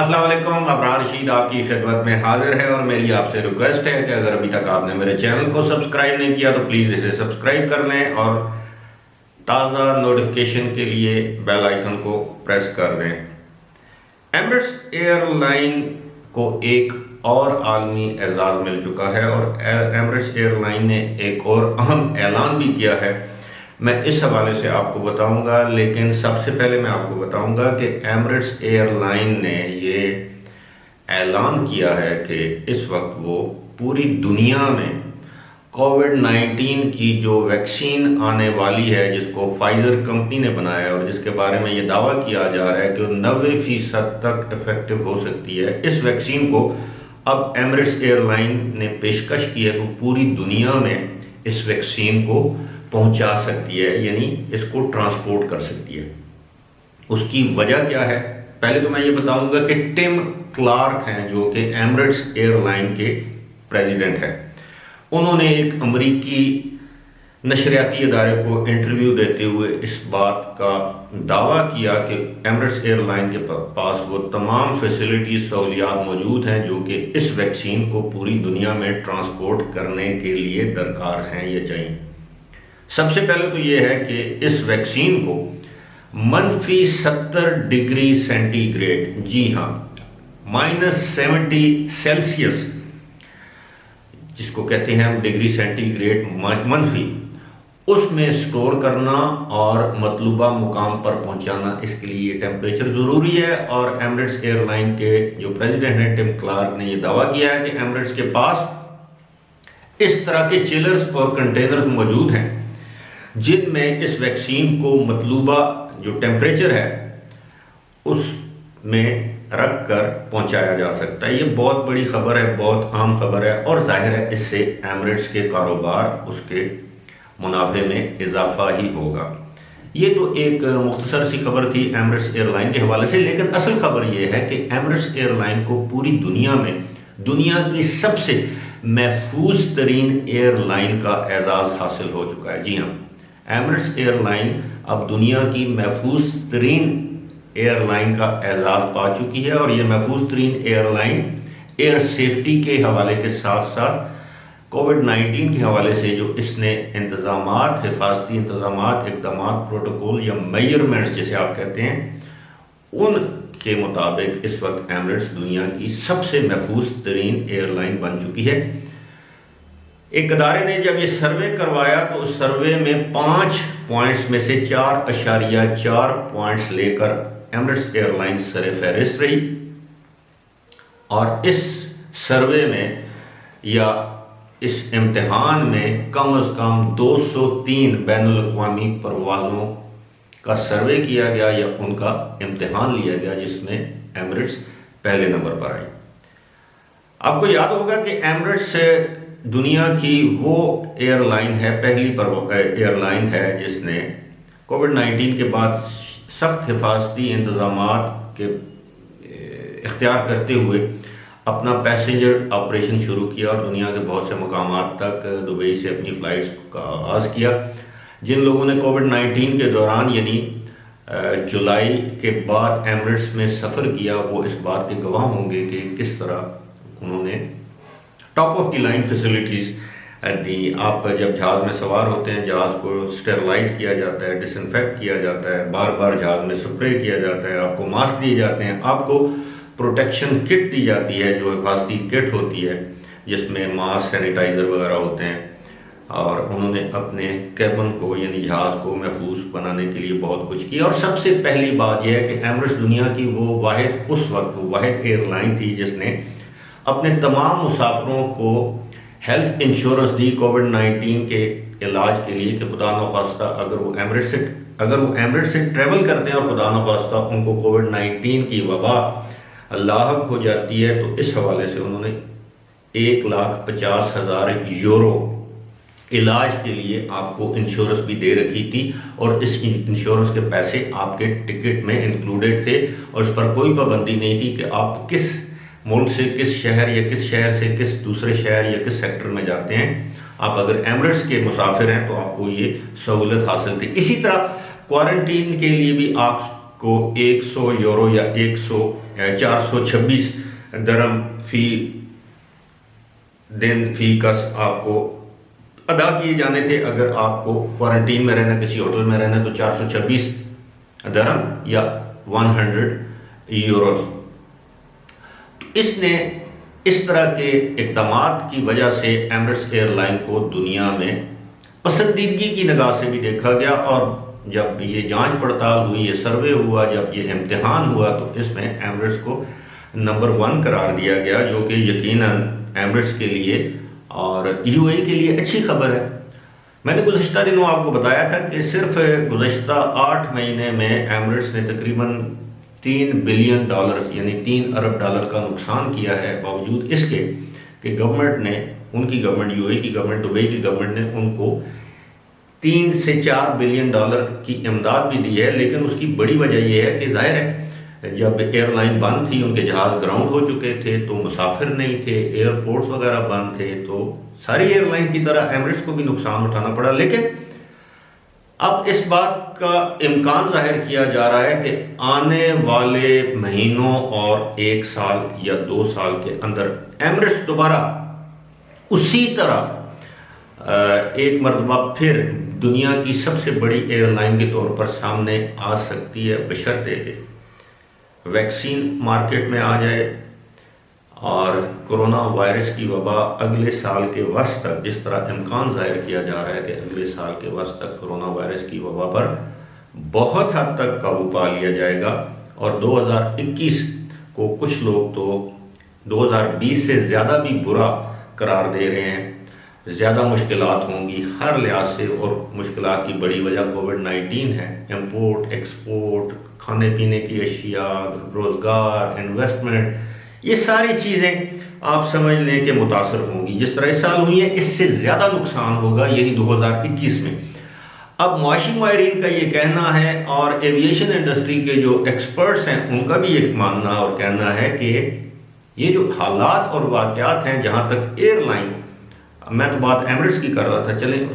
अस्सलाम वालेकुम। अबरार रशीद आपकी खिदमत में हाजिर है और मेरी आपसे रिक्वेस्ट है कि अगर अभी तक आपने मेरे चैनल को सब्सक्राइब नहीं किया तो प्लीज़ इसे सब्सक्राइब कर लें और ताज़ा नोटिफिकेशन के लिए बेल आइकन को प्रेस कर दें। एमिरेट्स एयरलाइन को एक और आलमी एजाज़ मिल चुका है और एमिरेट्स एयरलाइन ने एक और अहम ऐलान भी किया है। मैं इस हवाले से आपको बताऊंगा, लेकिन सबसे पहले मैं आपको बताऊंगा कि एमिरेट्स एयरलाइन ने ये ऐलान किया है कि इस वक्त वो पूरी दुनिया में कोविड-19 की जो वैक्सीन आने वाली है, जिसको फाइजर कंपनी ने बनाया है और जिसके बारे में ये दावा किया जा रहा है कि 90% तक इफेक्टिव हो सकती है, इस वैक्सीन को अब एमिरेट्स एयरलाइन ने पेशकश की है तो पूरी दुनिया में इस वैक्सीन को पहुंचा सकती है, यानी इसको ट्रांसपोर्ट कर सकती है। उसकी वजह क्या है, पहले तो मैं ये बताऊंगा कि टिम क्लार्क हैं जो कि एमिरेट्स एयरलाइन के प्रेसिडेंट हैं। उन्होंने एक अमरीकी नशरियाती इदारे को इंटरव्यू देते हुए इस बात का दावा किया कि एमिरेट्स एयरलाइन के पास वो तमाम फैसिलिटीज सहूलियात मौजूद हैं जो कि इस वैक्सीन को पूरी दुनिया में ट्रांसपोर्ट करने के लिए दरकार हैं या चाहिए। सबसे पहले तो ये है कि इस वैक्सीन को -70 डिग्री सेंटीग्रेड, जी हाँ, -70 सेल्सियस जिसको कहते हैं हम डिग्री सेंटीग्रेड मनफी, उसमें स्टोर करना और मतलूबा मुकाम पर पहुंचाना, इसके लिए टेम्परेचर ज़रूरी है। और एमिरेट्स एयरलाइन के जो प्रेसिडेंट हैं टिम क्लार्क ने यह दावा किया है कि एमिरेट्स के पास इस तरह के चिलर्स और कंटेनर्स मौजूद हैं जिनमें इस वैक्सीन को मतलूबा जो टेम्परेचर है उसमें रख कर पहुंचाया जा सकता है। ये बहुत बड़ी खबर है, बहुत आम खबर है और जाहिर है इससे एमिरेट्स के कारोबार, उसके मुनाफे में इजाफा ही होगा। ये तो एक मुख्तसर सी खबर थी एमिरेट्स एयरलाइन के हवाले से, लेकिन असल खबर यह है कि एमिरेट्स एयरलाइन को पूरी दुनिया में दुनिया की सबसे महफूज तरीन एयरलाइन का एजाज़ हासिल हो चुका है। जी हाँ, एमिरेट्स एयरलाइन अब दुनिया की महफूज तरीन एयरलाइन का एजाज़ पा चुकी है और ये महफूज तरीन एयरलाइन एयर सेफ्टी के हवाले के साथ साथ कोविड-19 के हवाले से जो इसने इंतज़ामात, हिफाजती इंतज़ामात, इक़दामात, प्रोटोकॉल या मेजरमेंट्स जिसे आप कहते हैं, उनके मुताबिक इस वक्त एमिरेट्स दुनिया की सबसे महफूज तरीन एयरलाइन बन चुकी है। एक अदारे ने जब ये सर्वे करवाया तो उस सर्वे में 5 पॉइंट्स में से 4.4 पॉइंट्स लेकर एमिरेट्स एयरलाइन सरे फहरिस्त रही और इस सर्वे में या इस इम्तिहान में कम से कम 203 बैनुल-अक़वामी परवाज़ों का सर्वे किया गया या उनका इम्तिहान लिया गया, जिसमें एमिरेट्स पहले नंबर पर आई। आपको याद होगा कि एमिरेट्स दुनिया की वो एयरलाइन है, पहली एयरलाइन है जिसने कोविड-19 के बाद सख्त हिफाजती इंतज़ामात के इख्तियार करते हुए अपना पैसेंजर ऑपरेशन शुरू किया और दुनिया के बहुत से मकामात तक दुबई से अपनी फ़्लाइट्स का आगाज़ किया। जिन लोगों ने कोविड-19 के दौरान यानी जुलाई के बाद एमिरेट्स में सफ़र किया वो इस बात के गवाह होंगे कि किस तरह उन्होंने top of the line facilities दी। आप जब जहाज़ में सवार होते हैं, जहाज़ को स्टेरलाइज किया जाता है, डिसइंफेक्ट किया जाता है, बार बार जहाज़ में स्प्रे किया जाता है, आपको मास्क दिए जाते हैं, आपको प्रोटेक्शन किट दी जाती है जो हिफाजती किट होती है जिसमें मास्क, सैनिटाइज़र वगैरह होते हैं। और उन्होंने अपने कैबिन को यानी जहाज़ को महफूज बनाने के लिए बहुत कुछ किया। और सबसे पहली बात यह है कि एमिरेट्स दुनिया की वो उस वक्त वाहिद एयरलाइन थी जिसने अपने तमाम मुसाफिरों को हेल्थ इंश्योरेंस दी कोविड-19 के इलाज के लिए कि खुदा न खास्ता अगर वो एमिरेट्स से ट्रैवल करते हैं और खुदा न खास्ता उनको कोविड-19 की वबा लाहक हो जाती है तो इस हवाले से उन्होंने 1,50,000 यूरो इलाज के लिए आपको इंश्योरेंस भी दे रखी थी और इस इंश्योरेंस के पैसे आपके टिकट में इंक्लूडेड थे और इस पर कोई पाबंदी नहीं थी कि आप किस मुल्क से किस शहर या किस शहर से किस दूसरे शहर या किस सेक्टर में जाते हैं। आप अगर एमिरेट्स के मुसाफिर हैं तो आपको ये सहूलत हासिल थी। इसी तरह क्वारंटीन के लिए भी आपको 100 यूरो या 100 426 दरम फी दिन फी कस आपको अदा किए जाने थे। अगर आपको क्वारंटीन में रहना, किसी होटल में रहना, तो 426 दरम या 100 यूरोस। तो इसने इस तरह के इक़दाम की वजह से एमिरेट्स एयरलाइन को दुनिया में पसंदीदगी की निगाह से भी देखा गया, और जब ये जांच पड़ताल हुई, ये सर्वे हुआ, जब ये इम्तिहान हुआ, तो इसमें एमिरेट्स को नंबर 1 करार दिया गया, जो कि यकीनन एमिरेट्स के लिए और यूएई के लिए अच्छी खबर है। मैंने गुज़िश्ता दिनों आपको बताया था कि सिर्फ गुज़िश्ता 8 महीने में एमिरेट्स ने तकरीबन $3 बिलियन यानी $3 अरब का नुकसान किया है, बावजूद इसके कि गवर्नमेंट ने, उनकी गवर्नमेंट, यूएई की गवर्नमेंट, दुबई की गवर्नमेंट ने उनको $3 से $4 बिलियन की इमदाद भी दी है। लेकिन उसकी बड़ी वजह यह है कि जाहिर है जब एयरलाइन बंद थी, उनके जहाज़ ग्राउंड हो चुके थे, तो मुसाफिर नहीं थे, एयरपोर्ट्स वगैरह बंद थे, तो सारी एयरलाइंस की तरह एमिरेट्स को भी नुकसान उठाना पड़ा। लेकिन अब इस बात का इम्कान जाहिर किया जा रहा है कि आने वाले महीनों और 1 साल या 2 साल के अंदर एमिरेट्स दोबारा उसी तरह एक मरतबा फिर दुनिया की सबसे बड़ी एयरलाइन के तौर पर सामने आ सकती है, बशर्ते कि वैक्सीन मार्केट में आ जाए और कोरोना वायरस की वबा अगले साल के वक्त तक, जिस तरह इम्कान जाहिर किया जा रहा है कि अगले साल के वक्त तक कोरोना वायरस की वबा पर बहुत हद तक काबू पा लिया जाएगा। और 2021 को कुछ लोग तो 2020 से ज़्यादा भी बुरा करार दे रहे हैं। ज़्यादा मुश्किलात होंगी हर लिहाज से, और मुश्किलात की बड़ी वजह कोविड-19 है। इंपोर्ट, एक्सपोर्ट, खाने पीने की अशिया, रोज़गार, इन्वेस्टमेंट, ये सारी चीज़ें आप समझ लें कि मुतासर होंगी। जिस तरह इस साल हुई है, इससे ज़्यादा नुकसान होगा, यानी 2021 में। अब मुआशी माहिरीन का ये कहना है, और एविएशन इंडस्ट्री के जो एक्सपर्ट्स हैं उनका भी एक मानना और कहना है कि ये जो हालात और वाक़यात हैं, जहाँ तक एयरलाइन, मैं तो बात एमिरेट्स की कर रहा था, चलें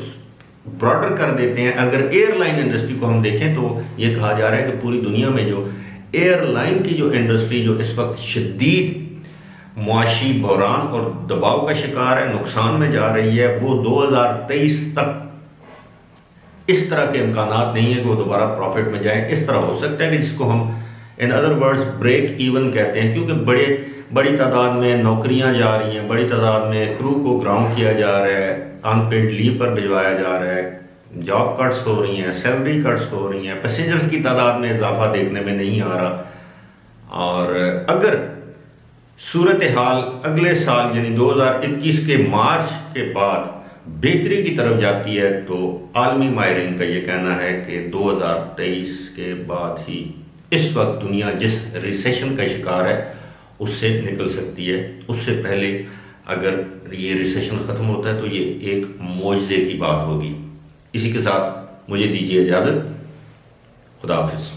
ब्रॉडर कर देते हैं। अगर एयरलाइन इंडस्ट्री को हम देखें तो ये कहा जा रहा है कि पूरी दुनिया में जो एयरलाइन की जो इंडस्ट्री जो इस वक्त शदीद मुआशी बहरान और दबाव का शिकार है, नुकसान में जा रही है, वो 2023 तक इस तरह के इम्कानात नहीं है कि वो दोबारा प्रॉफिट में जाए। इस तरह हो सकता है कि जिसको हम in other words break even कहते हैं, क्योंकि बड़ी तादाद में नौकरियां जा रही हैं, बड़ी तादाद में क्रू को ग्राउंड किया जा रहा है, अनपेड लीव पर भिजवाया जा रहा है, जॉब कट्स हो रही हैं, सैलरी कट्स हो रही हैं, पैसेंजर्स की तादाद में इजाफा देखने में नहीं आ रहा। और अगर सूरत हाल अगले साल यानी 2021 के मार्च के बाद बेहतरी की तरफ जाती है, तो आलमी माहिरीन का ये कहना है कि 2023 के बाद ही इस वक्त दुनिया जिस रिसेशन का शिकार है उससे निकल सकती है। उससे पहले अगर ये रिसेशन ख़त्म होता है तो ये एक मौजज़े की बात होगी। इसी के साथ मुझे दीजिए इजाज़त। खुदा हाफिज़।